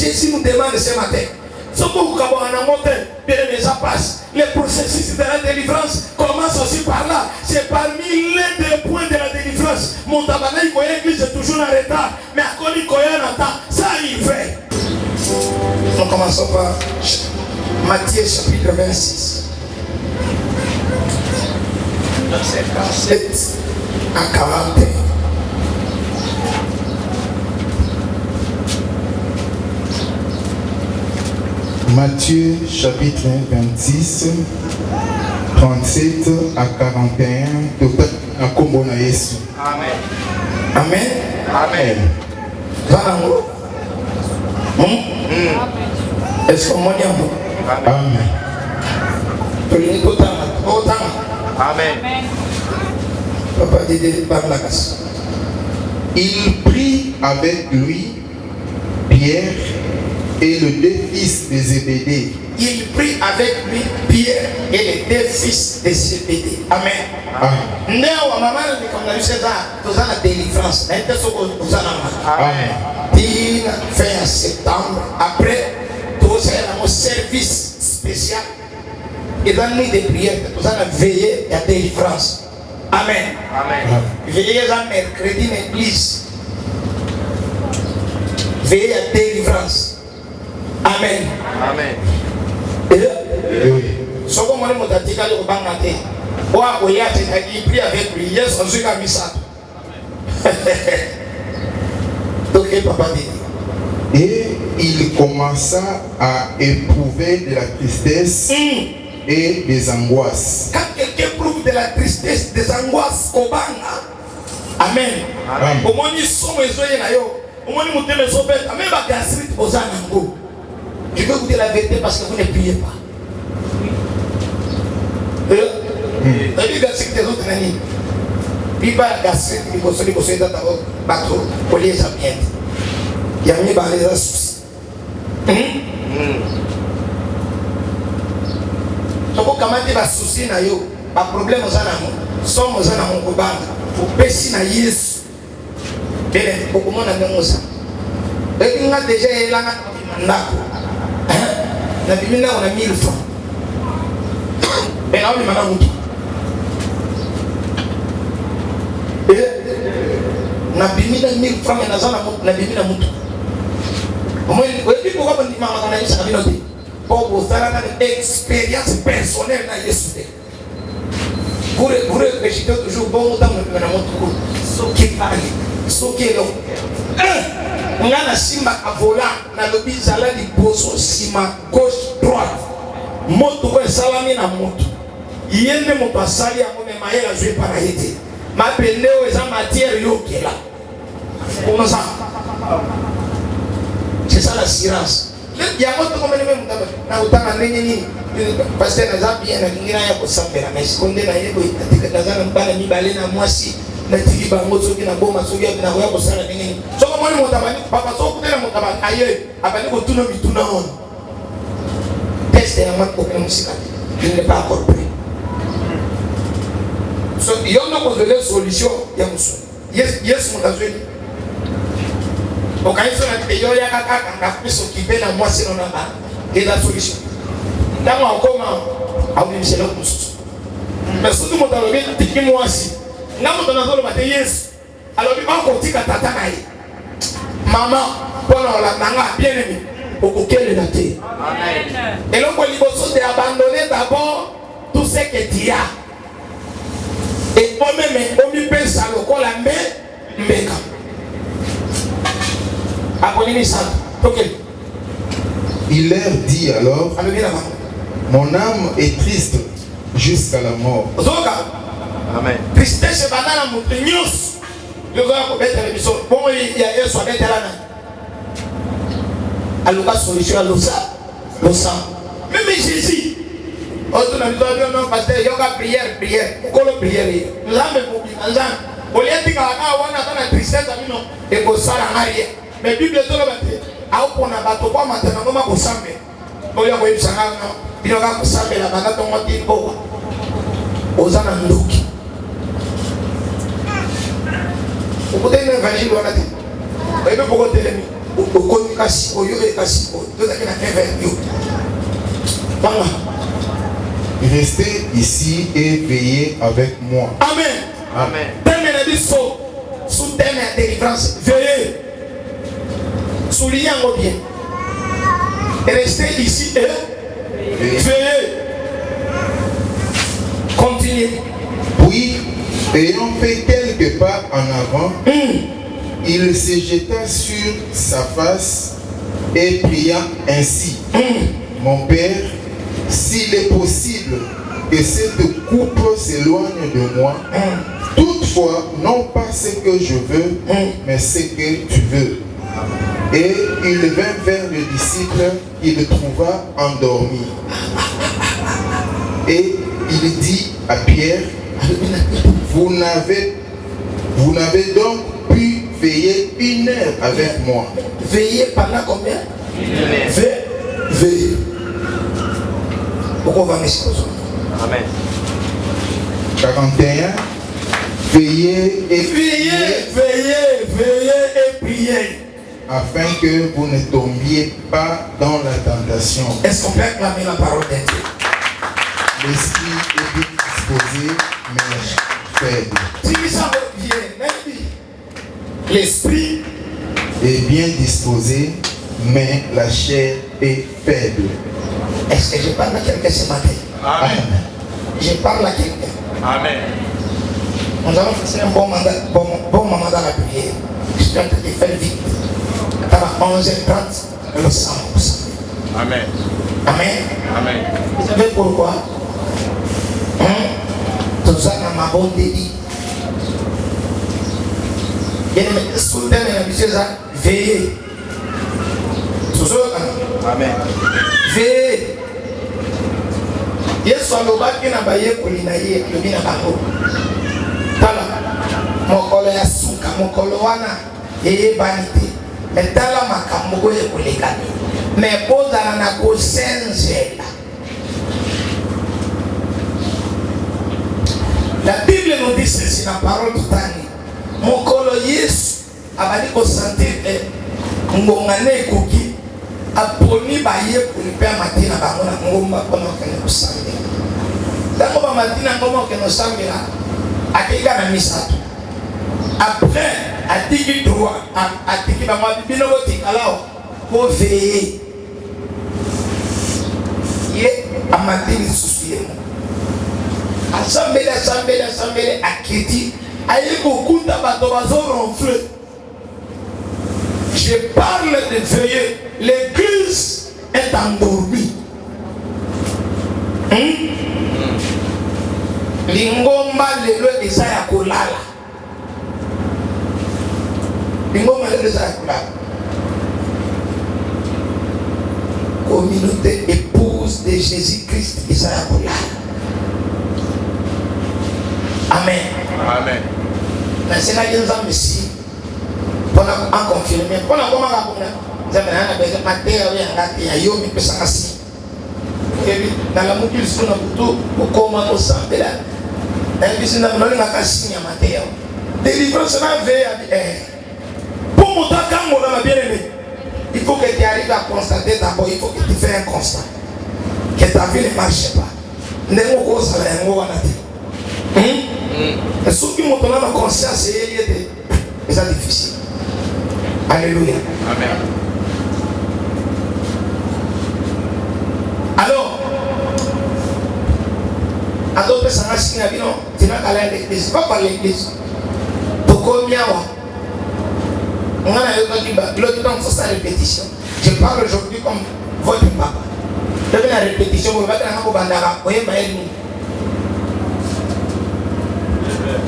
Jésus nous demande ce matin. Les processus de la délivrance commencent aussi par là. C'est parmi les deux points de la délivrance. Mon tabac, l'église est toujours en retard. Mais à quoi ça arrive. Nous commençons par Matthieu chapitre 26. Verset 47 à 41. Matthieu chapitre 26, 37 à 41. Amen. Amen. Amen. Est-ce qu'on m'a dit Amen. Amen. Papa dit par la casse. Il prit avec lui Pierre et les deux fils de Zébédée. Il prit avec lui Pierre et les deux fils de Zébédée. Amen. Amen. Fin septembre, après, tout ça est un service spécial. Et dans nuit de prière, tout ça a veillé à délivrance. Amen. Amen. Veillez à mercredi dans l'église. Veillez à délivrance. Amen. Amen. Ce qu'on m'a dit, il prie avec lui. Yes, on se a mis ça. Donc, papa dit. Et il commença à éprouver de la tristesse et des angoisses. Quand quelqu'un éprouve de la tristesse, des angoisses, Amen. Amen. Au moins, ils sont au moins, ils sont même la gastrite aux anangos. Je vais vous dire la vérité parce que vous ne priez pas. La gastrite des autres n'années. Puis pas la gastrite, il faut se dire dans votre bateau, pour les ambientes. Il y a mis par les soucis. Donc, comment tu vas soucier, pas problème aux anangos. Sommes aux anangos, pour baisser na Yesu. Beaucoup de monde a bien ça. Et il a déjà là na bimina on a 1000 francs. Et là on est maintenant mutu. Na bimina 1000 francs na zana na bimina mutu. Moi il faut pas dire maman na isa bino te. Pour vous faire une expérience personnelle na Yesu. Pour réfléchir toujours bon dans na mutu. So qui parle, so qui est là. Ngana simba avola na lobi zala di boso sima gauche droite moto ko salami na moto yende moto asali ya mome mayela zwe para yete ma pendeo eza matière yokela on ça c'est ça l'assurance il y a moto comme même na utanga nini parce que na za bien na ngira ya ko sambela mais seconde na yebo itika na mbana mibale na mwasi na tiki bango soki na boma soki na ko ya ko sala nini soko moni motabani papa soko kutela motabani aye abani ko tuno bituna on teste na mako kwa musika il n'est pas encore prêt so yono ko de solution ya muso yes mutazweni okaiso na peyo ya kaka na piso kibena mwasi na ba et la solution ndamo akoma au ni mselo muso mais surtout motalobi tiki mwasi ngamo tonazolo bate yes alors bi ba ko tika tata na ye maman pendant la nanga bien aimé au coquel la terre. Amen. Et donc il faut abandonner d'abord tout ce que tu as. Et moi-même on me pense à le col à mbeka. Abonnez ça. OK. Il leur dit alors: mon âme est triste jusqu'à la mort. Amen. Tristesse banana mutnyus. Le gars ko bête la mission. Bon il y a un soit bête là. Alors la solution à l'osa. Même Jésus. Autre n'a pas non pasteur yoga prière. Pourquoi la prière? Là même pour là. Au lieu de on a la tristesse amino et ko sala ngarie. Mais Bible to la bate. Au pona bato kwa matana ngoma ko sambe. Oya ko ibisanga no. Binoka ko sambe la bana to ngoti ko. Ozana nduki. Ukutenda evangile wanati. Ebe poko telemi. Restez ici et veillez avec moi. Amen. Amen. Sous thème de délivrance, veillez. Soulignez bien. Restez ici et veillez. Continuez. Puis, ayant fait quelques pas en avant, il se jeta sur sa face et pria ainsi. Mon Père, s'il est possible que cette coupe s'éloigne de moi, toutefois, non pas ce que je veux, mais ce que tu veux. Et il vint vers le disciple qu'il trouva endormi. Et il dit à Pierre, vous n'avez donc pu veiller 1 heure avec moi. Veillez pendant combien? 1 heure. Veillez. Pourquoi on va m'exposer? Amen. 41. Veillez et Veillez et priez. Afin que vous ne tombiez pas dans la tentation. Est-ce qu'on peut acclamer la parole de Dieu? L'esprit est bien disposé, mais faible. Si ça revient, l'esprit Est bien disposé, mais la chair est faible. est-ce que je parle à quelqu'un ce matin? Amen. Je parle à quelqu'un. Amen. Nous allons faire un bon moment dans la prière. Je suis en train de faire vite. À 11h30, le sang. Amen. Amen. Amen. Vous savez pourquoi? Tout ça dans ma bonne débit. Sous le thème de la mission, veillez. Toujours. Amen. Veillez. Yesu alobaki na bayekoli na ye alobi na bango tala mokolo ya suka mokolo wana eyebani te me tala makambo oyo ekolekani me bozala na kosenzela. La Bible nous dit ceci na parole tutani mokolo Yesu abali kosentir ngongane ekoki aponi bayekoli mpe amatina bango na ngomba mpona okende kosambela ntango bamatina ngomba okende kosambela akeka na misato après atiki droit atiki bango bino botikalao po veye ye amatini lisusu ye asambeli aketi aye kokuta bato bazoronfle. Je parle de veiller. L'église est endormie. Lingomba lelo eza ya kolala. Lingomba lelo eza ya kolala. Communauté épouse de Jésus-Christ eza ya kolala. Amen. Amen. Mais c'est là qu'il nous a mis pour en confirmer. Pour la comment vous avez un besoin de matériel et yomi peut s'en assis. Dans la mouture sur le couteau, pour comment on s'en fait là. Un business n'a pas de cassine à matériel. Délivrance n'a veille. Pour monter quand on a bien aimé, il faut que tu arrives à constater d'abord, il faut que tu fasses un constat. Que ta vie ne marche pas. N'est-ce pas ça là, on va et ceux qui m'ont donné la conscience, c'est difficile. Alléluia. Amen. Alors, à d'autres personnes, tu n'as qu'à aller à l'église. Pas par l'église. Pourquoi bien? On a l'autre temps, c'est sa répétition. Je parle aujourd'hui comme votre papa. Je fais la répétition, vous allez voir bandara. Vous voyez,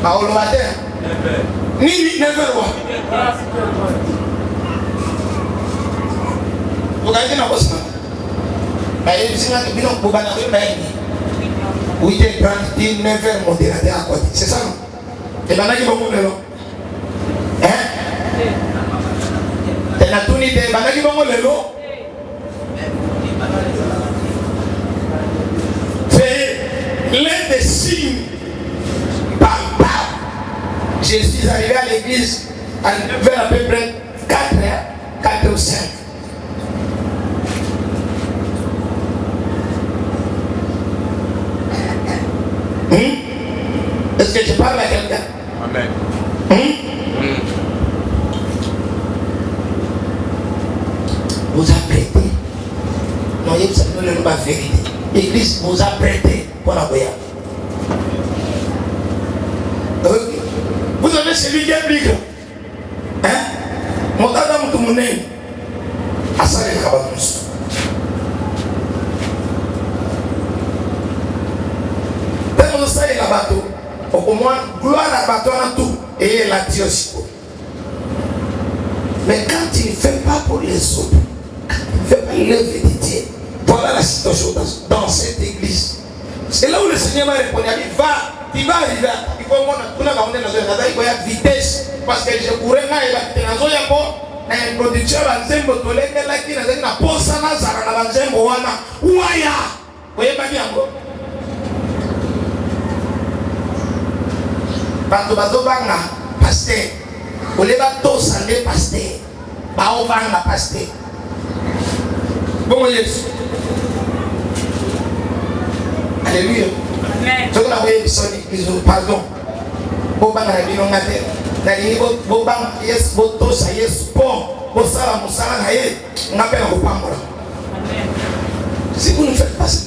Paolo Mater. Ni never wa. Vous gagnez na boss. Mais si on dit non pour bana mais oui des grands qui never modérateur à côté. C'est ça non? Et bana qui bon lelo. Hein? Et la tuni de bana qui bon lelo. C'est l'un des signes. Je suis arrivé à l'église vers à peu près 4 Matthieu 5. Est-ce que je parle à quelqu'un? Amen. Vous apprêtez. Non, il y a une vérité. L'église vous apprêtez pour la voyage. Vous avez celui qui est plus grand. Hein? Mon adam tout mon nez. À ça, les cabanos. Quand vous savez la bateau, au moins, gloire à la bateau en tout. Et la tire aussi. Mais quand il ne fait pas pour les autres, quand il ne fait pas l'œuvre de Dieu, voilà la situation dans cette église. C'est là où le Seigneur m'a répondu, il va arriver, il faut qu'on a une vitesse, parce que je courais là, il va quitter la zone, il y a une production, il y a une production, il y a une posa, il y a une ouaya. Vous voyez pas bien, bato bazobanga pasteur oleba tosande pasteur baobanga pasteur bongo Yesu. Alléluia. Amen. Je na voye bisoni biso pardon bobanga na bino ngate na lini bobanga Yesu botosa Yesu po bosala musala na ye ngapela kopambola. Amen. Si vous ne faites pas ça,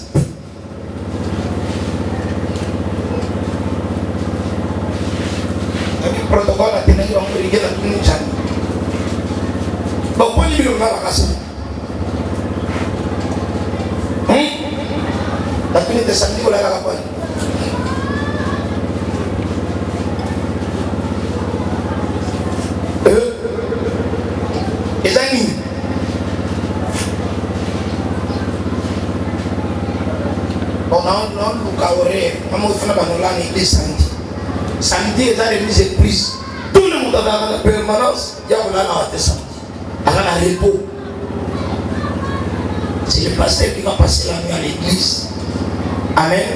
protocole a tenu à mourir dans tout le monde. Donc, on y va la casse. La tenue de samedi, on l'a la pointe. Les amis, on a un caoré, on a fait l'église samedi. Samedi, ils ont remis les prises. Tout le monde avait la permanence. Il y a un samedi. Il y a un repos. C'est le pasteur qui va passer la nuit à l'église. Amen.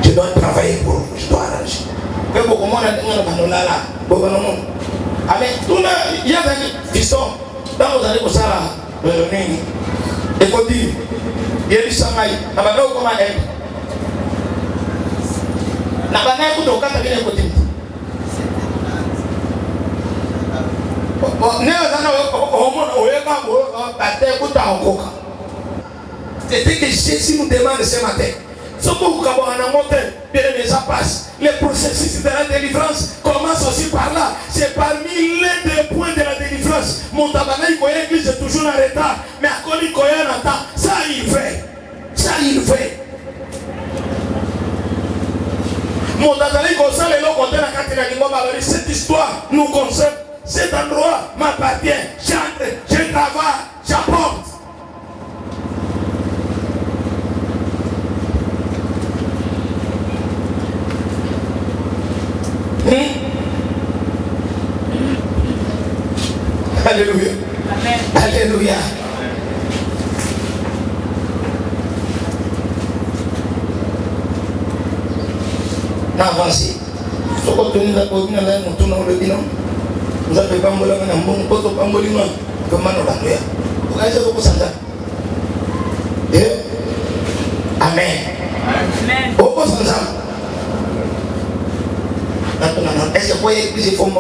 Je dois travailler pour vous. Je dois arranger. Mais beaucoup de monde a dit Amen. Tout le monde, il y a des fistons. Dans vos années, vous savez, et vous dites, il y a du samaï. Il y a des comment elle. Na bana kutoka vile kote. Ne zana homo oyeka bate kutaokoka. C'est ce que Jésus nous demande ce matin. Ce que vous avez monté, bien aimé, ça passe. Le processus de la délivrance commence aussi par là. C'est parmi les deux points de la délivrance. Mon tabernacle, l'église est toujours en retard. Mais à cause de ça il fait. Ça il fait. Mon tabernacle, cette histoire nous concerne. Cet endroit m'appartient. J'entre, je travaille, j'apporte. Alléluia. Amen. Alléluia. N'avancez. Ce que nous avons dit, nous avons dit, nous avons pas mouillé, nous avons pas mouillé, nous avons pas mouillé. Vous avez dit que ça Amen. Amen. Pourquoi ça est-ce que vous voyez que c'est faux?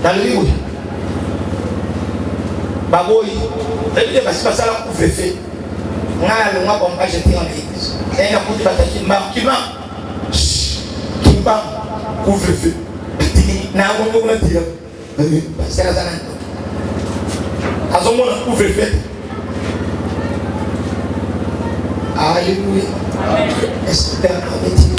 Dans le livre, Baboy, il va se passer à la couvre-feu. On a le mois qu'on va jeter en l'église. Et il y a beaucoup de batailles qui va, couvre-feu. Il y a un moment où on dit, c'est la zone. À ce moment, on couvre-feu. Alléluia. Est-ce que tu as un métier?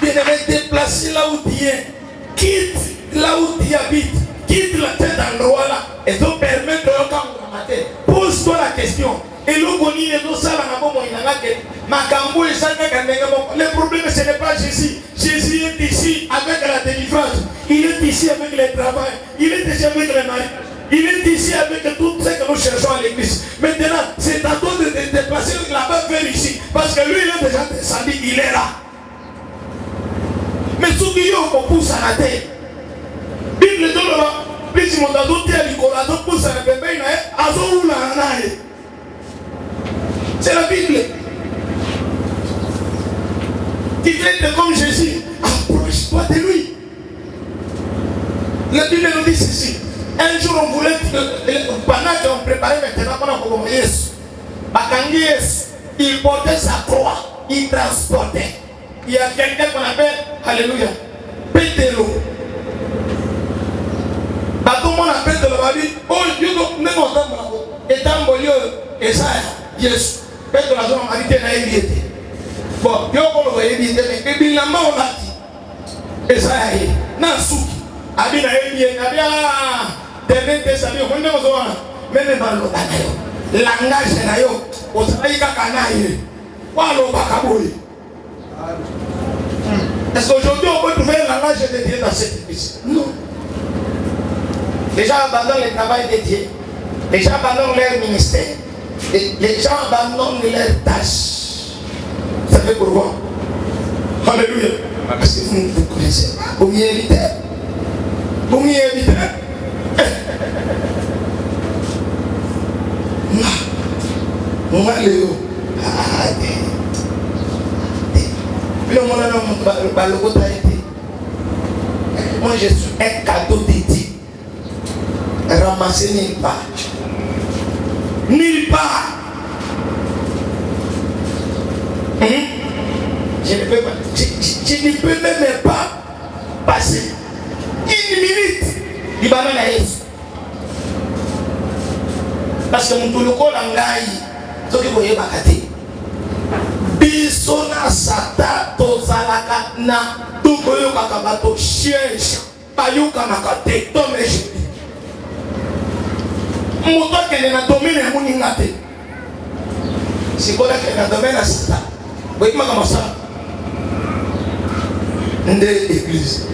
Bien-aimé, déplacer là où tu es. Quitte là où tu habites. Quitte la tête d'endroit là. Et te permettre de regarder. Pose-toi la question. Et le problème, ce n'est pas Jésus. Jésus est ici avec la délivrance. Il est ici avec le travail. Il est ici avec le mari. Il est ici avec tout ce que nous cherchons à l'église. Maintenant, c'est à toi de te déplacer là-bas vers ici. Parce que lui, il est déjà descendu. Il est là. Mais ce qui est au pousse à la terre. Bible de l'eau, plus mon ado tient l'icône, pousse à la bébé, à son la. C'est la Bible. Tu fais comme Jésus, approche-toi de lui. La Bible nous dit ceci. Un jour on voulait, pendant qu'on préparait maintenant pour Jésus, il portait sa croix, il transportait. Il y a quelqu'un qu'on appelle, alléluia, Pétero. Tout le monde appelle de la vie, oh Dieu, nous n'avons pas de étant bon Dieu, et ça, Jésus. Pétero a son habité dans la vie. Bon, Dieu, on va y dire, mais il n'a pas dit. Et ça, il n'a souki. Abina ebiye abia devete sabi honde mozoa meme balo banayo langage nayo osayi kaka naye walo bakaboye. Est-ce qu'aujourd'hui on peut trouver le langage de Dieu dans cette église? Non. Les gens abandonnent le travail de Dieu. Les gens abandonnent leur ministère. Les gens abandonnent leurs tâches. Ça fait pourquoi? Alléluia. Parce que vous connaissez. Vous m'y évitez. Vous m'y évitez. Moi, Léo. Moi, je suis un cadeau de Dieu. Ramassé nulle part. Nulle part. Je ne peux même pas passer une minute. Il va même aller. Parce que mon touloko langai, ce que vous voyez, bakati. Bisona sata tozalaka na tukoyo kakabato siège. Bayuka nakate tomeje. Moto kene na domaine muningate. Sikola kene na domaine na sata. Voyez comment comme ça. L'église.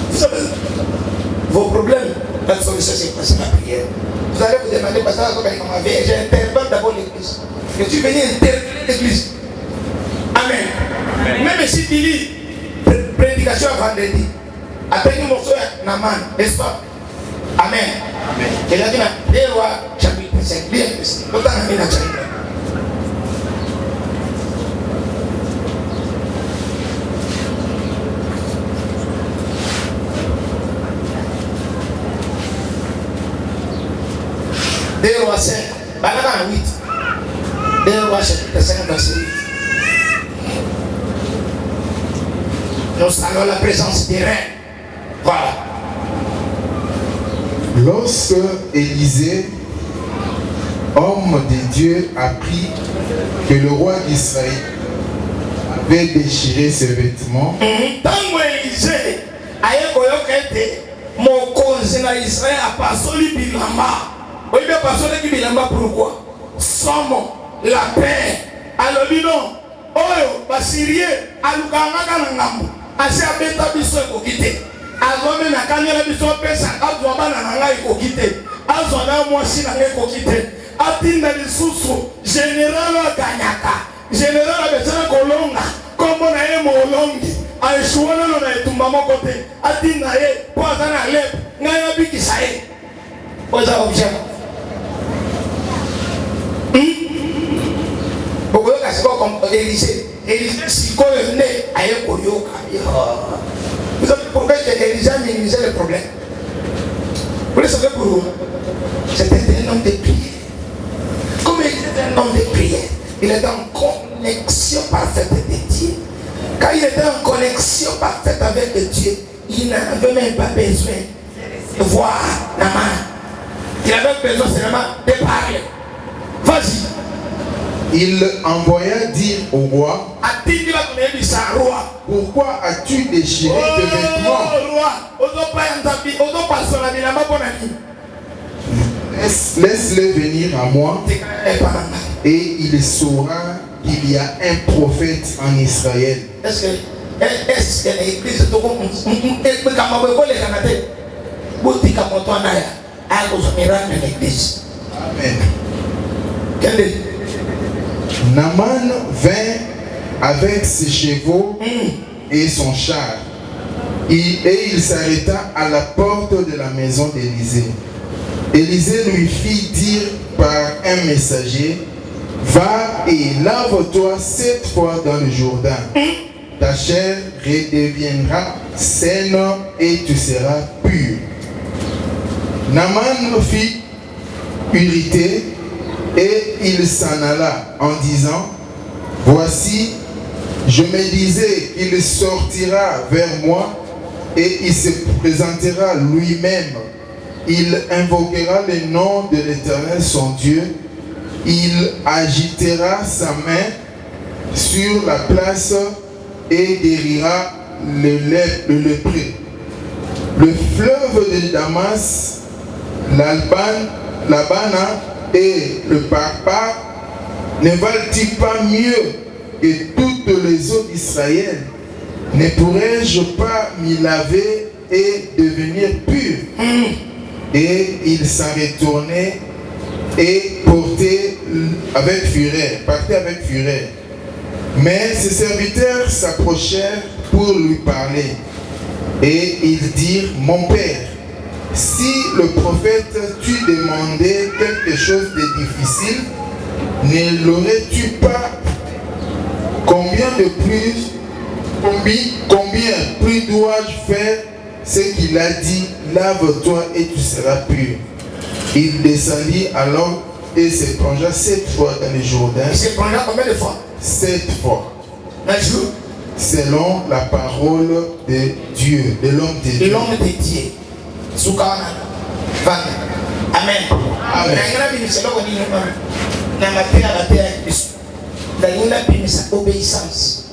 Vous savez, vos problèmes, la solution c'est passer la prière. Vous allez vous demander, parce que j'interpelle d'abord l'église. Je suis venu interpeller l'église. Amen. Amen. Même si tu lis prédication vendredi, après nous morceau Naman, n'est-ce pas? Amen. Amen. Et là, il y a 2 Rois chapitre 5. Bien, autant on a mis dans le chapitre. Deux Rois 5, Banana 8. 2 Rois chapitre 5, verset 8. Nous saluons la présence des reins. Voilà. Lorsque Élisée, homme de Dieu, apprit que le roi d'Israël avait déchiré ses vêtements, Tango Élisée aye koyokete mokonzi na Israël apasoli bilamba. Oui, bien pasoli ki bilamba pourquoi? Somo la paix. Alobino oyo basirien alukanga na ngambo. Asi abeta biso ekokite. Azome na kanyela biso pesa azwa bana na ngai ekokite. Azwa na mwasi na ngai ekokite. Atinda lisusu général akanyaka. Général abesana kolonga. Kombo na ye molongi. Aishuana na etumba moko te. Atinda ye po azana lep. Ngai abikisa ye. Oza objet. Bokoyoka siko comme Élisée. Élisée sikoyo ne aye koyoka. Vous savez pourquoi Élisée a minimisé le problème? Vous le savez pourquoi? C'était un homme de prière. Comme il était un homme de prière, il était en connexion parfaite de Dieu. Quand il était en connexion parfaite avec Dieu, il n'avait même pas besoin de voir la main. Il avait besoin seulement de parler. Vas-y. Il envoya dire au roi: pourquoi as-tu déchiré tes vêtements? Laisse-le venir à moi, et il saura qu'il y a un prophète en Israël. Est-ce que l'église Amen. Naman vint avec ses chevaux et son char. Et il s'arrêta à la porte de la maison d'Élisée. Élisée lui fit dire par un messager, va et lave-toi 7 fois dans le Jourdain. Ta chair redeviendra saine et tu seras pur. Naaman fit irrité et il s'en alla en disant, voici, je me disais qu'il sortira vers moi et il se présentera lui-même. Il invoquera le nom de l'Éternel son Dieu. Il agitera sa main sur la place et guérira le lépreux. Le fleuve de Damas, l'Abana et le Parpar ne valent-ils pas mieux que toutes les eaux d'Israël? Ne pourrais-je pas m'y laver et devenir pur? Et il s'en retournait et partait avec fureur. Mais ses serviteurs s'approchèrent pour lui parler. Et ils dirent, mon père, si le prophète t'eût demandé quelque chose de difficile, ne l'aurais-tu pas? Combien plus dois-je faire ce qu'il a dit, lave-toi et tu seras pur. Il descendit alors et se plongea 7 fois dans le Jourdain. Il se plongea combien de fois? 7 fois. Un jour? Selon la parole de Dieu, de l'homme de Dieu. L'homme de Dieu. Amen. Amen. Obéissance.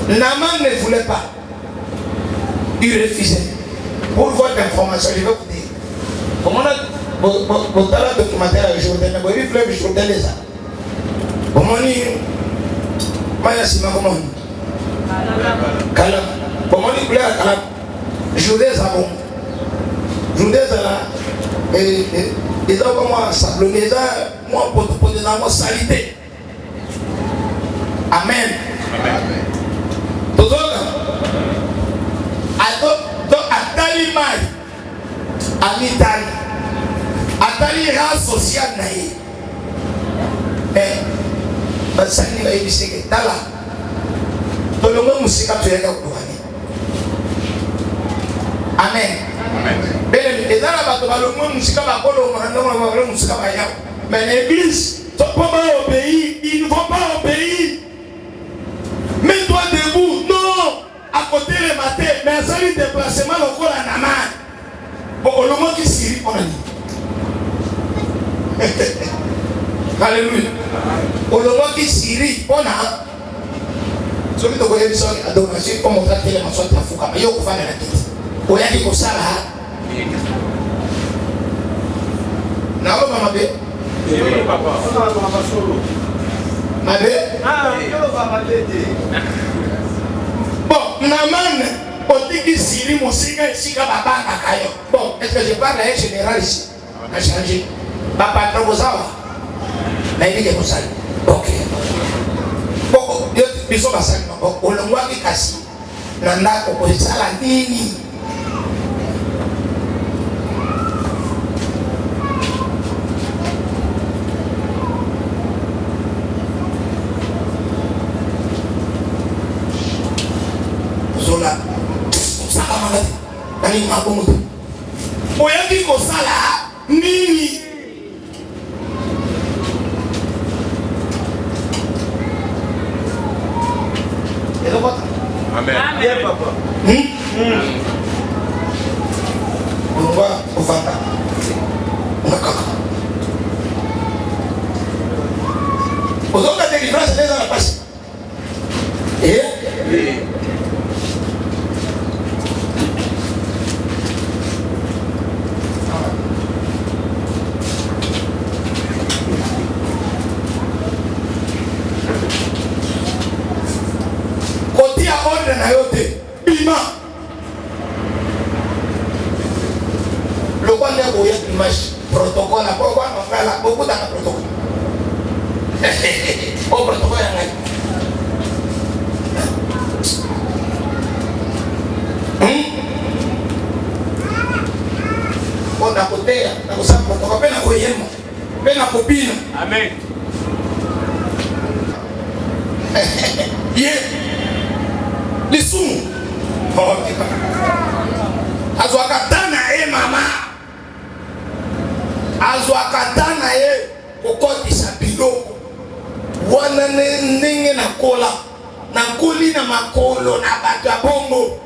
Naaman ne voulait pas. Il refusait. Pour votre information, je vais vous dire. Comment on a votre documentaire à Jourdain, mais vous avez vu le Jourdain déjà. Comment on dit Maya Sima, comment on dit Kalam. Comment on dit Kalam. Jourdain Zabon. Jourdain Zala. Et ils ont comment sablonné, moi pour des amours salité. Amen. Amen. Tout ça. Atali mai, Alitali, Atali race sociale naïe. Mais ça n'y va y aller. Tala. Tout le monde musique a tué dans le Amen. Amen. Et dans la bataille, le monde musique a pas mais l'église, tu ne peux pas obéir. Ils ne vont pas obéir. Mets-toi debout. Non. À côté le matin, mais ça lui déplacement le corps à Naaman. Bon, au moment qui s'y on a dit. Alléluia. Au moment qui s'y on a. Celui de Goyé Bisson a donné comme on traite les maçons de la fouca. Mais il y a un fan de la tête. On a dit qu'on s'en a. N'a pas maman bé. Oui, papa. On a maman solo. Ma bé. Ah, on va maman bé. Bon, Naaman, on dit qu'il Syrie, mon signe, ici, comme Baba Kakayo. Bon, est-ce que je parle à un général ici? On a changé. Papa Trabozawa. Mais il est comme ça. Ok. Bon, ils sont passés. Bon, on le voit qui casse. Nanda, on peut ça la nini. Zola, ça va mal. Nani mabomu. Oyaki ko sala nini. Amen. Amen, papa. On va au Fanta. On va caca. Aux autres délivrances, c'est dans la passe. Et na yote bima le quoi ne voyait image protocole à quoi on fait là beaucoup dans le protocole O protocole ya ngai. Na kotea na kusema protocole pena koyema pena kopina. Amen. Ye lisumu azwakatana ye mama azwakatana ye kokotisa biloko wana ndenge na kola na koli na makolo na bato ya bongo.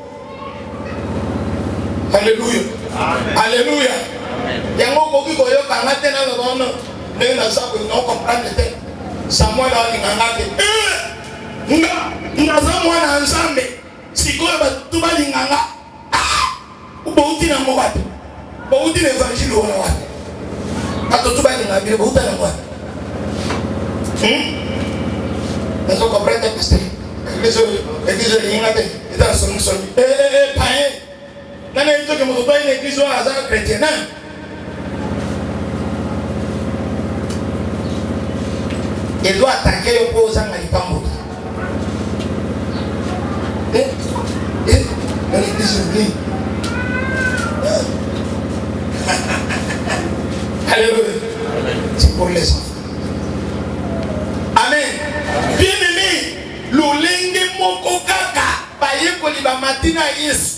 Haleluya. Haleluya. Yango koki koyoka ngate na lobono ndenge na sabu no comprendre te Samuel alinganga te nga za mwana nzambe sikoyo batu balinganga ubouti na mwapi bouti na evangile wana wapi bato tu balinga bile bouta na mwapi nazo comprendre pasteur église linga te ita soni païen nana ito ke moto païen église wana aza chrétien na il doit attaquer yo po ozanga likambo. Dans l'église unie. Alléluia. C'est pour les enfants. Amen. Bien aimé, l'olenge moko kaka baye koliba matina Yesu.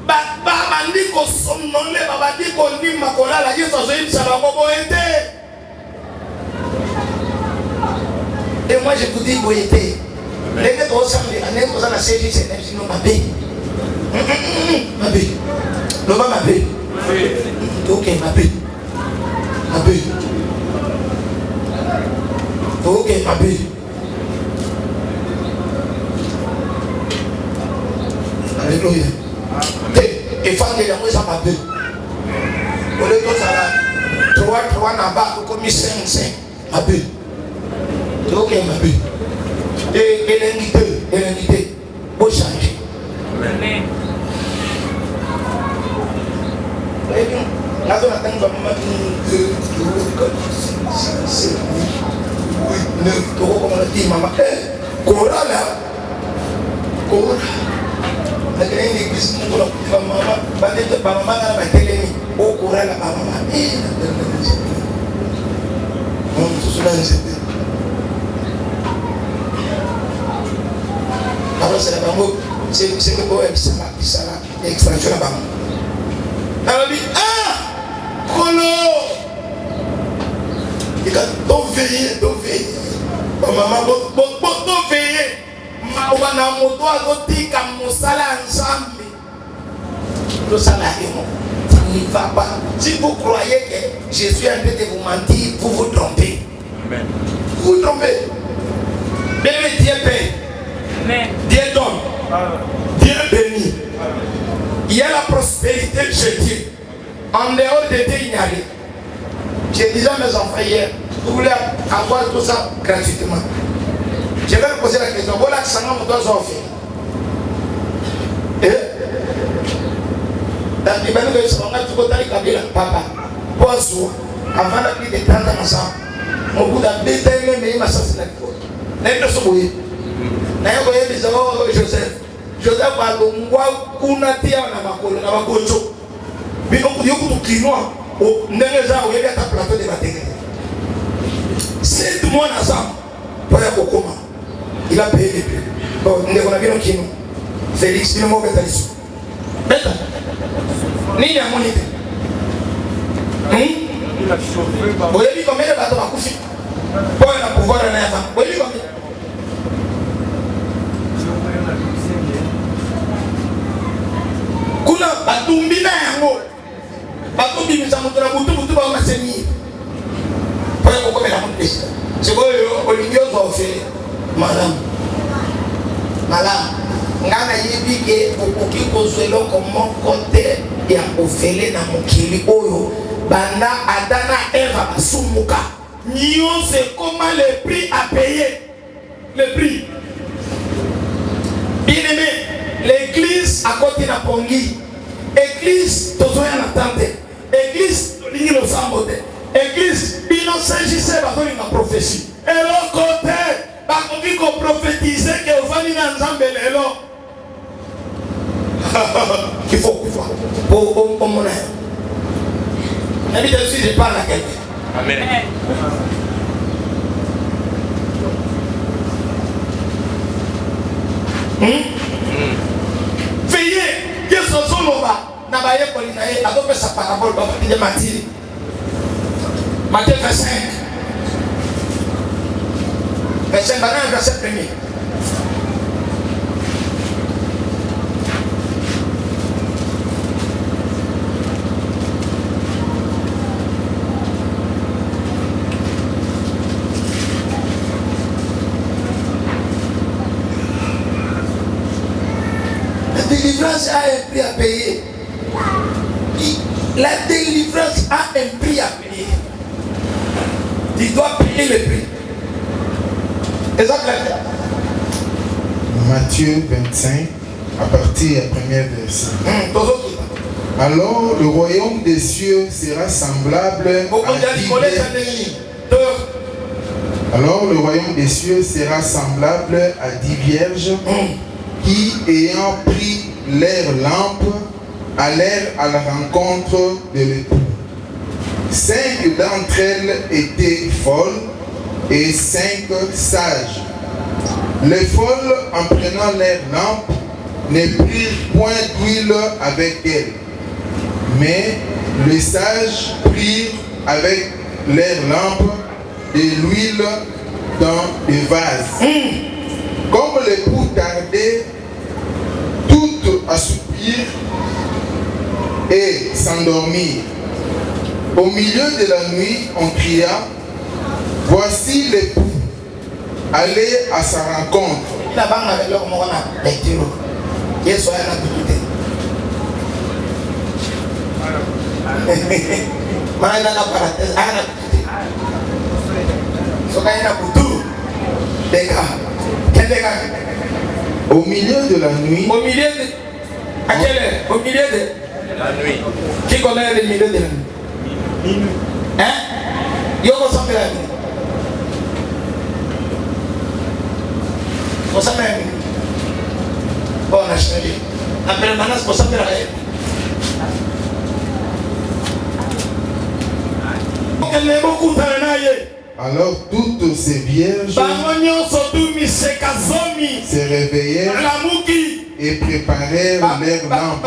Babandi ko somnole babandi ko ndima kolala Yesu azoyibisa bango boyete. Et moi je vous dis boyete. Les gars au samedi, on est posé la série, c'est sinon ma bé. Ma bé. Non pas ma bé. Ok ma bé. Ma bé. Ok ma bé. Alléluia. Et fan de la moi ça ma bé. Au lieu de ça là, 3 n'a pas comme 5 ma bé. Ok ma bé. Et l'unité, pour changer. Amen. Là, on attend vraiment 1, 2, 3, 4, 5, 6, 7, 8, 9, comme on a dit, maman. Cora là. Cora. La grande église, nous avons dit, maman, maman, elle va télé. Oh, Cora là, maman. Non, tout cela, c'était. Alors c'est la bango, c'est que vous avez ça là, extraction la bango. Alors dit Kolo, il a tout veillé. Maman, tout veillé. Mawana moto azotika musala ensemble. Tout ça là, ça ne va pas. Si vous croyez que Jésus est en train de vous mentir, vous vous trompez. Amen. Vous vous trompez. Bien Dieu paye. Dieu donne, Dieu bénit. Il y a la prospérité chez Dieu. En dehors de Dieu, il n'y a rien. J'ai dit à mes enfants hier, vous voulez avoir tout ça gratuitement. Je vais vous poser la question. Voilà que ça m'a montré son fait. Dans les banques de ce moment, tu peux t'arrêter papa. Poisson, avant la pluie de 30 ans ensemble. Mon bout d'un bétail, mais il m'a assassiné. N'est-ce pas ce que Joseph alongwa kuna tia na makolo na magonjo biko yoku tukinwa ndenge za oyebi ata plateau de batenge 7 mois ensemble pour ya kokoma il a payé les prix bon ndeko na bino kino Félix bino mo betaliso beta ni ya monite il a chauffé ba oyebi combien de bateaux bakufi pour na pouvoir na ya femme oyebi combien. Kuna batumbi na yango batumbi misamuto na butu ba maseni kwa kokomela mutesi sikoyo olingi ozofe madame ngana yebike okoki kozwela moko te ya ofele na mokili oyo banda adana eva basumuka nyonso ekoma le prix à payer le prix. Bien aimé, l'église à côté na pongi, église tozoya na tante, église tolingi lo sambote, église bino s'agissait ba na prophétie. Et l'autre côté prophétiser que vous allez dans Nzambe lelo. Il faut pouvoir. Au mon âme. D'habitude, je parle à quelqu'un. Amen. Veillez, que ce soit l'oba, n'a pas eu pour l'inaïe, a donc sa parabole dans le de Matthieu. Matthieu 25. Verset 1, verset 1. La délivrance a un prix à payer. La délivrance a un prix à payer. Tu dois payer le prix. Exactement. Matthieu 25, à partir du premier verset. Alors le royaume des cieux sera semblable à 10 vierges. Alors le royaume des cieux sera semblable à 10 vierges qui, ayant pris leurs lampes, allèrent à la rencontre de l'époux. 5 d'entre elles étaient folles et 5 sages. Les folles, en prenant leurs lampes, ne prirent point d'huile avec elles. Mais les sages prirent avec leurs lampes de l'huile dans des vases. Comme l'époux tardait, toutes assoupirent et s'endormirent. Au milieu de la nuit, on cria, voici l'époux, allez à sa rencontre. Au milieu de la nuit. Au milieu de. À quelle heure? Au milieu de la nuit. Qui connaît le milieu de la nuit? Minuit. Hein? Yoko semble la nuit. Vous savez, bon, on a changé. La permanence, vous savez, alors toutes ces vierges se réveillèrent et préparèrent leurs lampes.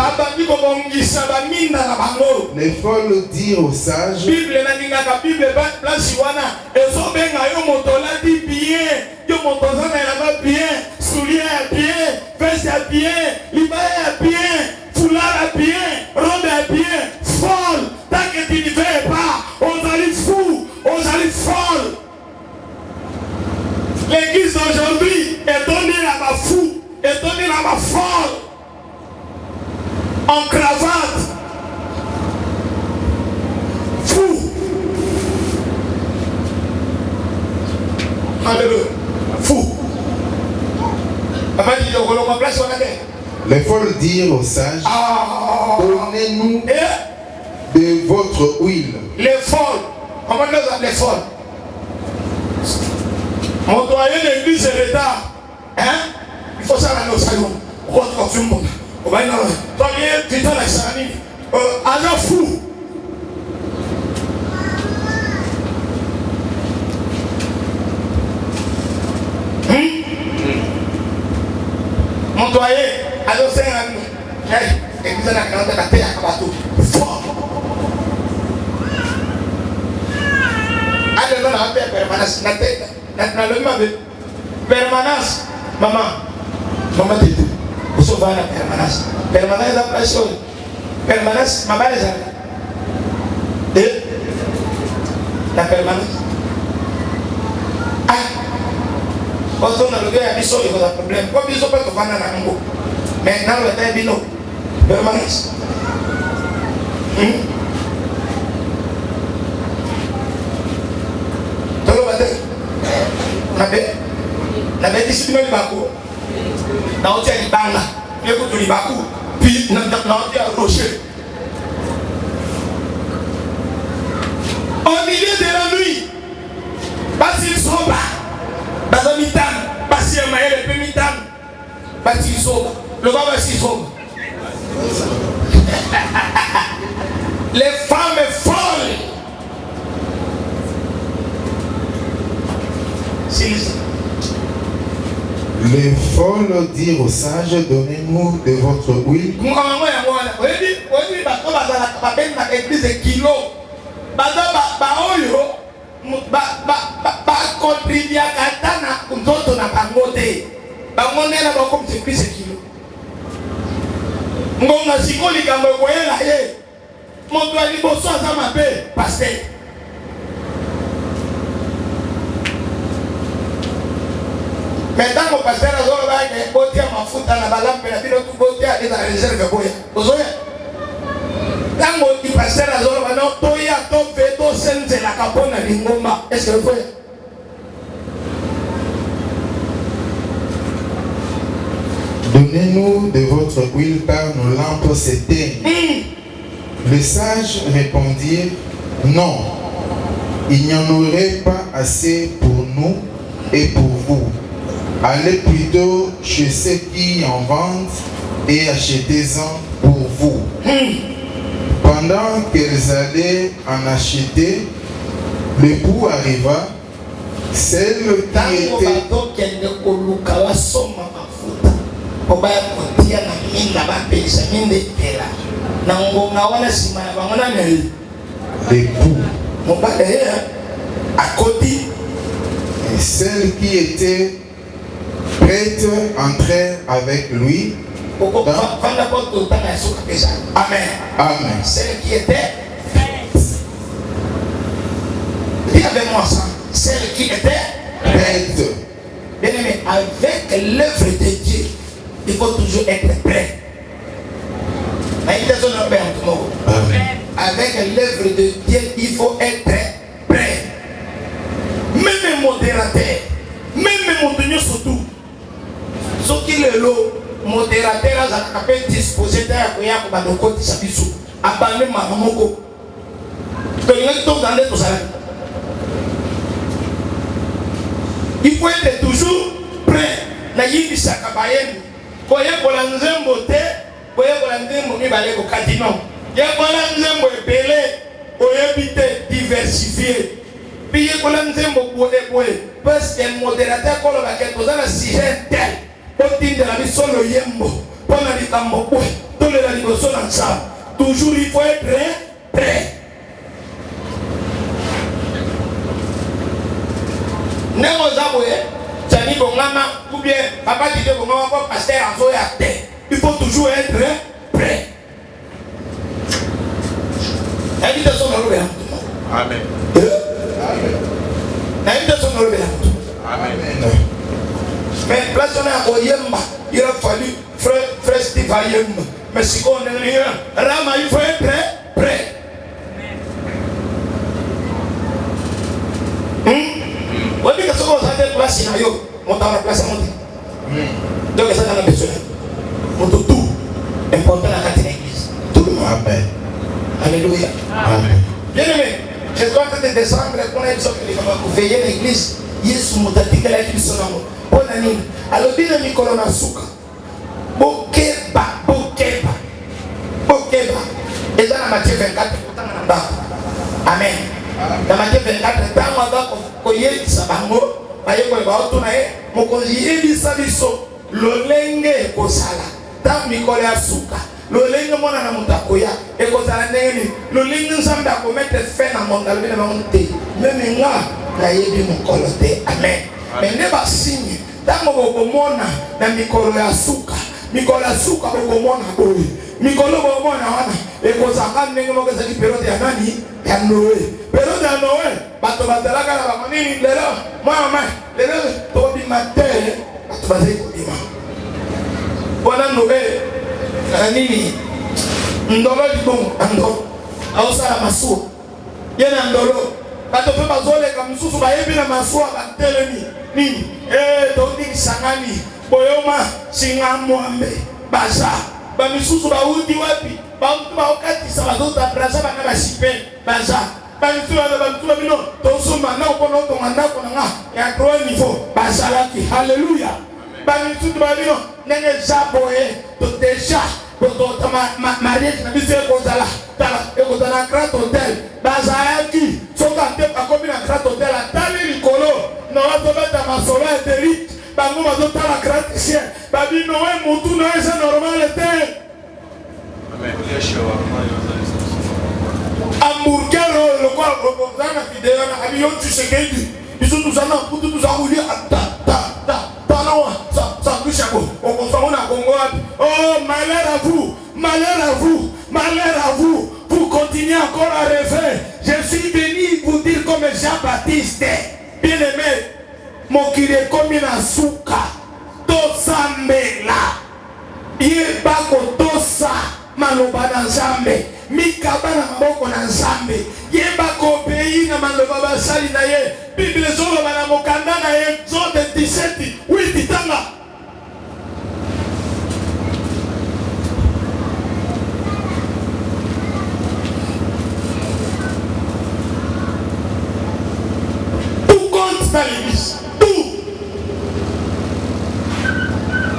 Les folles dirent aux sages, foulard à bien, robe à bien, folle. Tant que tu ne fais pas, on s'allie fou, on s'allie folle. L'église d'aujourd'hui est donnée à ma fou, est donnée à ma folle. En cravate. Fou. Alléluia. Fou. Papa dit, on va place, on a dit. Les folles dirent aux sages, donnez-nous de votre huile. Les folles, comment nous appelons les folles? Mon doyen de l'église est retard. Hein? Il faut ça dans nos salons. On va faire un monde. On va y aller. Toi, tu es dans la salle. Agent fou. Mon doyen. Alors c'est un ami. Et vous allez dans la terre à bateau. Fort. Allez, non, la terre permanence. La tête. Permanence. Maman. Maman dit tout. Vous sauvez la permanence. Permanence la place. Permanence. Maman les a. Et la permanence. Ah. Quand on a le gars, il y a un problème. Comme ils ont pas de vendre dans le maintenant, le temps est bino. Permanence. Tout le monde. La bête ici, le bakou. Dans le tien, il banga. Il écoute le bakou. Puis, dans le tien, rocher. Au milieu de la nuit, pas s'ils sont bas. Dans un mitan, pas s'ils sont batisoba le baba sisoba. Les femmes folles. Les folles dirent aux sages, donnez-nous de votre huile. Mais dans mon pasteur, il y a des botiers à ma foute dans la balade, mais il y a des botiers à la réserve. Dans mon pasteur, il y a des botiers à la capone à l'ingoma. Est-ce que vous voyez? Donnez-nous de votre huile car nos lampes s'éteignent. Les sages répondirent, non, il n'y en aurait pas assez pour nous et pour vous. Allez plutôt chez ceux qui en vendent et achetez-en pour vous. Pendant qu'elles allaient en acheter, l'époux arriva, celle qui était... L'époux. Et celle qui était prête entrait avec lui. Amen. Amen. Celle qui était prête. Dis avec moi ça. Celle qui était Prête. Bien aimé, avec l'œuvre de Dieu, il faut toujours être prêt. Avec l'œuvre de Dieu, il faut être prêt. Même modérateur, même modérateur surtout. Ce qui est le modérateur, a disposé d'ailleurs pour le côté de sa bisou. Abandonner ma maman. Il faut être toujours prêt. Na yindi sakabayeni. Koye kola nzembo te, koye kola nzembo mi bale ko katino. Ye kola nzembo ebele, koye bite diversifié. Puis ye kola nzembo boye. Parce que modérateur kolo ba ke tozana sujet tel. Potinde la bisolo yembo. Pona likambo boye. Tole la liboso na nsa. Toujours il faut être prêt. Nengo zaboye. Ou bien papa dit que pasteur il faut toujours être prêt. Amen. Amen. Mais place on a il a fallu frère Steve Ayemba. Mais si on est rien, Rama il faut être prêt. On dit que ce qu'on s'appelle place in yo. On t'a la place à monter. Donc ça dans la besoin. On tout important la carte de l'église. Tout le monde. Amen. Alléluia. Amen. Bien aimé, je suis en train de descendre pour les gens qui vont veiller l'église. Yesu mutatika la église son amour. Bonne année. Alors bien aimé kolona suka. Bokeba. Et dans la Matthieu 24 Amen. Dans Matthieu 24 tant on va koyer sabango. Ayeko ba otuna mokonzi ebisa biso lolenge ekosala ta mikolo ya suka lolenge mona na mutakoya ekozala ndenge lolenge nzambe akomete fe na mondalo bina bamonte meme nga na yebi mokolo te. Amen. Mais ne ba signe tango bokomona na mikolo ya suka bokomona boye mikolo bokomona wana ekozaka ndenge moko ezali periode ya nani ya Noe. Periode ya Noe bato bazalaka na bamonini lelo mama lelo tobima te bato bazali kobima wana Noe nini ndolo libongo ando aosala masuwa ye na ndolo bato mpe bazoleka mosusu bayebi na masuwa batelemi nini tondikisangani boyoma singa mwambe baza bamisusu bauti wapi bauti baokatisa bazotabrasa bana basipe baza bamisusu bino tosomba na okona otonga ndako na nga ya 3 niveau bazalaki. Haleluya. bamitu babino nenge jaboye to déjà pour mariage na biso ekozala tala ekozala grand hôtel bazalaki soka te bakomi na grand hôtel atali likolo na bazobeta masolo ya derite bango bazotala grand chien babino we mutu na eza normal te hamburger lokwa ozana video na abiyo tshisekedi biso tuzana putu tuzakulia tanawa ça on consomme na Congo. Oh, malheur à vous, malheur à vous, malheur à vous. Vous continuez encore à rêver. Je suis venu vous dire comme Jean-Baptiste, bien aimé, mon kiré comme une asuka, tosambela, yebako tosa, maloba na Nzambe, mikaba na maboko na Nzambe, yebako pays na maloba basali na ye, Bible zolo na mokanda na ye, Exode 17, 8 tanga.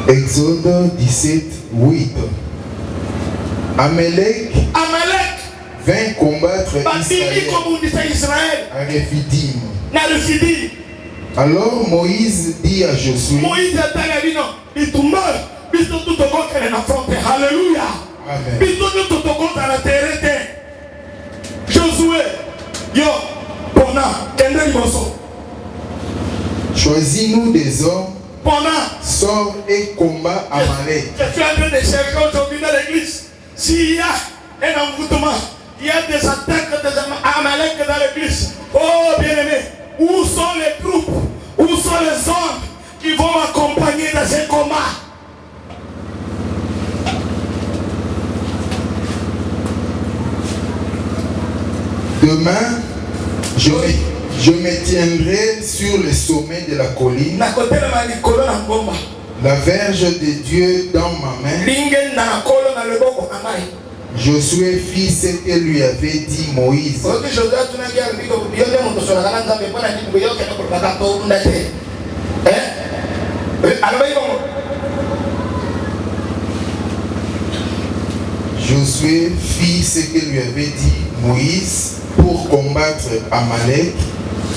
Exode 17, 8. Amalek vint combattre Israël à Rephidim. Alors Moïse dit à Josué, Alléluia. Amen. Josué, yo, choisis-nous des hommes, pendant sors et combat Amalek. Je suis en train de chercher aujourd'hui dans l'église. S'il y a un envoûtement, il y a des attaques d'Amalek dans l'église. Oh bien-aimé, où sont les troupes? Où sont les hommes qui vont m'accompagner dans ces combats? Demain, je me tiendrai sur le sommet de la colline, la verge de Dieu dans ma main. Josué fit ce que lui avait dit Moïse. Josué fit ce que lui avait dit Moïse pour combattre Amalek,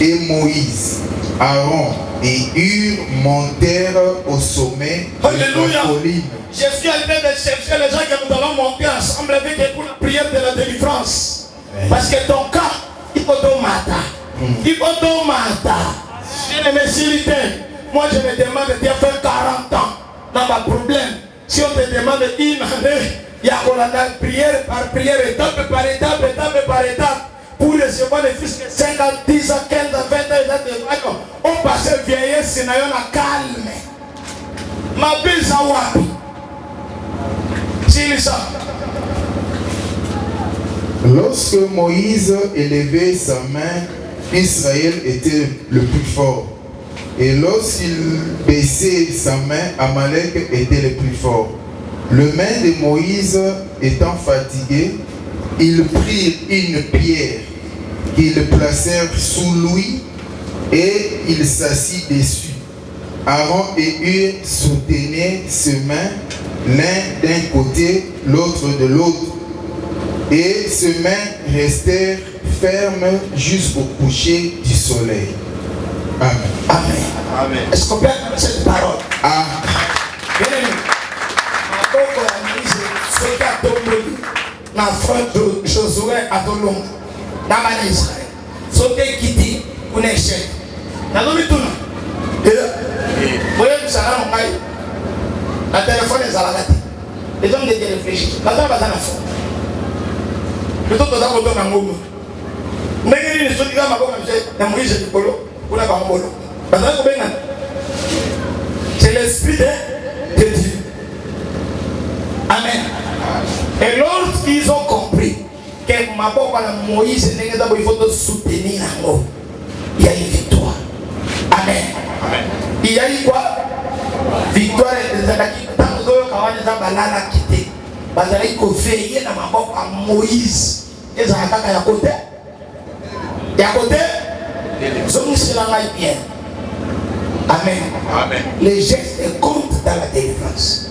et Moïse, Aaron et Hur montèrent au sommet de la colline. Je suis en train de chercher les gens que nous allons monter ensemble avec eux pour la prière de la délivrance. Parce que ton cas, il faut te mater. Il faut te mater. Je ne me suis dit, moi je me demande de faire 40 ans dans ma problème. Si on te demande une année, il y a la prière par prière, étape par étape, étape par étape. Pour recevoir les fils de 50, 10 ans, 15 ans, 20 ans, on passe vieillesse, c'est un calme. Ma belle Zawapi. C'est ça. Lorsque Moïse élevait sa main, Israël était le plus fort. Et lorsqu'il baissait sa main, Amalek était le plus fort. Le main de Moïse étant fatigué, ils prirent une pierre qu'ils placèrent sous lui et il s'assit dessus. Aaron et Hur soutenaient ses mains, l'un d'un côté, l'autre de l'autre. Et ses mains restèrent fermes jusqu'au coucher du soleil. Amen. Amen. Amen. Est-ce qu'on peut entendre cette parole? Ah. Na front de Josué à Tolong, na bana Israël. Sote kiti kuna échec. Na lomi tuna. Voyez ça là on la téléphone est à la gâte. Les hommes de réfléchir. Bazana bazana fo. Le tout dans votre na ngomo. Ndenge ni sotika maboko na Moïse Dikolo, kuna ba mbolo. Bazana ko benga. C'est l'esprit de Dieu. Amen. Et lorsqu'ils ont compris que Moïse n'est pas il faut soutenir il y a une victoire. Amen. Amen. Il y a eu quoi? Victoire. Tant que balala quitté. Il faut veiller dans ma boque à Moïse. Et ça a à côté. Et à côté, je me suis là bien. Amen. Amen. Les gestes comptent dans la délivrance.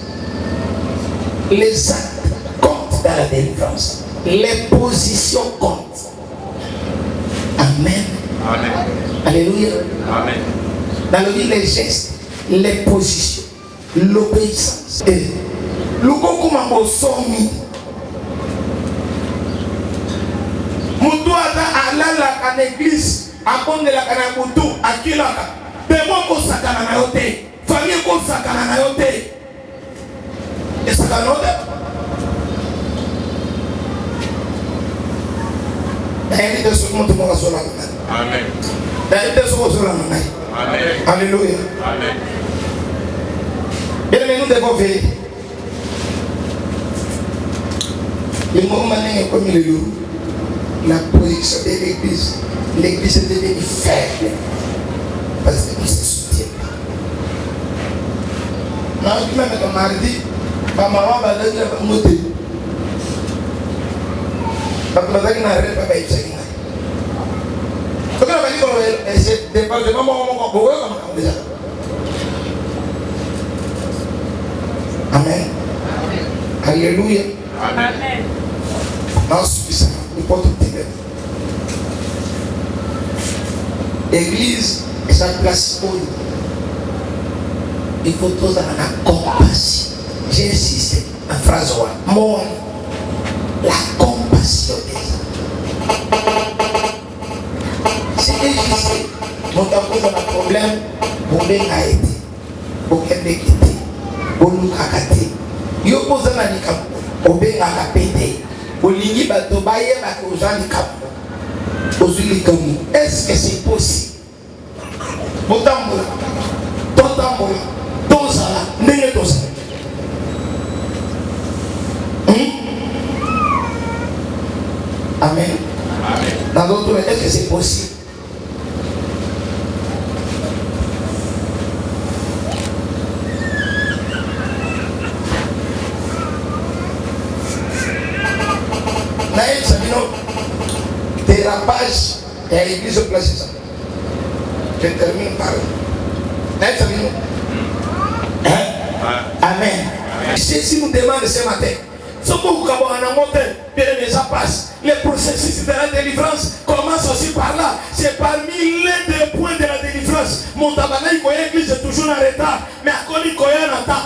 Les actes comptent dans la délivrance. Les positions comptent. Amen. Amen. Alléluia. Amen. Dans le livre, les gestes, les positions, l'obéissance. Et le kokuma bosomi. Mutu ata alala à l'église, abondela kana mutu akilaka. Demo ko sakana na yote. Famille ko sakana na yote. Et sakana yote. D'ailleurs, de ce que nous devons faire. Amen. D'ailleurs, de ce que nous devons faire. Amen. Alléluia. Amen. Bien aimé, nous devons veiller. Le moment est comme il est lourd. La position de l'église. L'église est devenue faible. Parce que ne se soutient pas. Non, je même comme mardi, ma maman va dire que je vais parce que je vais dire que je vais Amen. Alléluia. Amen. Non, suffisant. Il faut tout dire. L'église est sa place où il faut tous avoir la compassion. J'ai insisté en phrase moi, la compassion des gens. C'est difficile. Mon temps pose un problème, pour bien aider, pour qu'elle ait quitté, pour nous cacater. Yo pose un handicap, pour bien péter, pour l'igni bateau, bailler aux handicap, aux unicamus. Est-ce que c'est possible? Mon temps, ton temps, ton salaire, n'est-ce pas ça? Amen. Amen. Dans d'autres, est-ce que c'est possible? Naïf Sabino, dérapage et à l'église de place ça. Je termine par Naïf Sabino. Hein? Amen. Jésus nous demande ce matin. Ce que vous avez bien aimé, ça passe. Le processus de la délivrance commence aussi par là. C'est parmi les deux points de la délivrance. Mon tabernacle, l'église est toujours en retard. Mais à quoi il y a un temps?